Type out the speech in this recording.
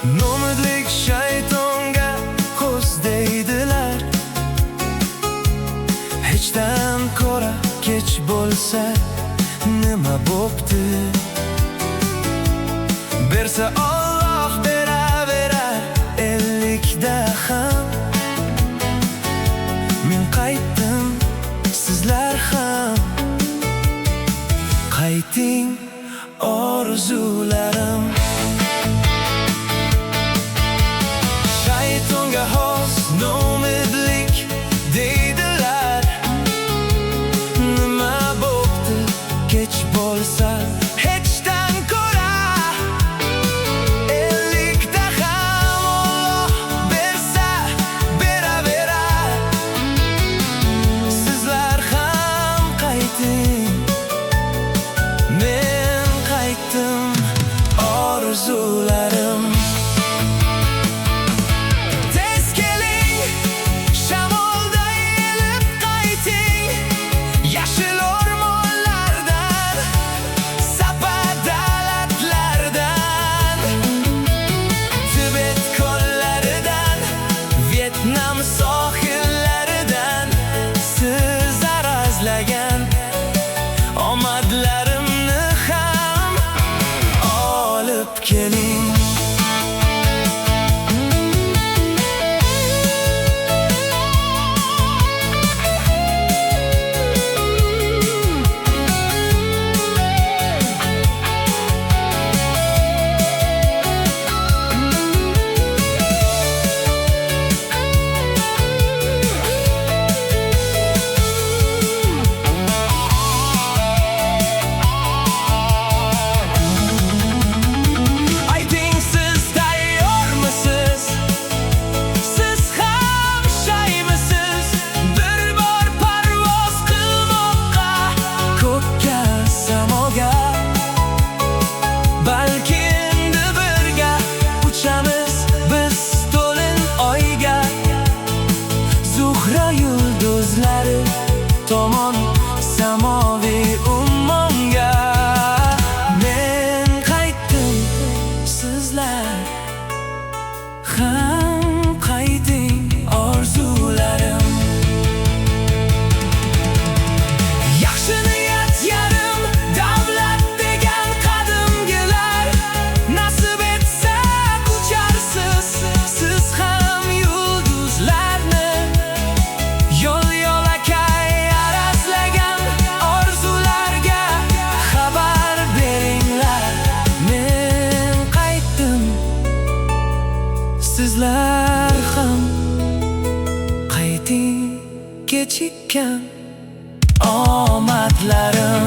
No'midlik shaytonga ko'z deydilar. Hechdan ko'ra kech bo'lsa nima bo'pti? Bersa Alloh beraverar 50da ham. Men qaytdim, sizlar ham qayting orzularim. Shaytonga xos no'midlik deydilar. Nima bo'pti kech bo'lsa hechdan ko'ra 50da ham. Alloh bersa beraverar. Sizlar ham qayting, men qaytdim orzularim. Tez keling, shamolda elib qayting, yashil o'rmonlardan, sapadalatlardan, Tibet ko'llaridan, Vyetnam sohillaridan siz arazlagan omadlarimni ham olib keling. Ayting, siz tayyormisiz? Siz ham shaymisiz? Bir bor parvoz qilmoqqa ko'kka, samoga. Balki endi birga uchamiz biz to'lin oyga, Zuhra yulduzlari tomon samoviy ummonga. Men qaytdim, sizlar ham qayting orzularim. Yaxshi niyat yarim davlat degan qadimgilar. Nasib etsa ucharsiz siz ham yulduzlarni. Yo'l-yo'lakay arazlagan orzularga xabar beringlar. Men qaytdim, sizlar ham qayting kechikkan omadlarim.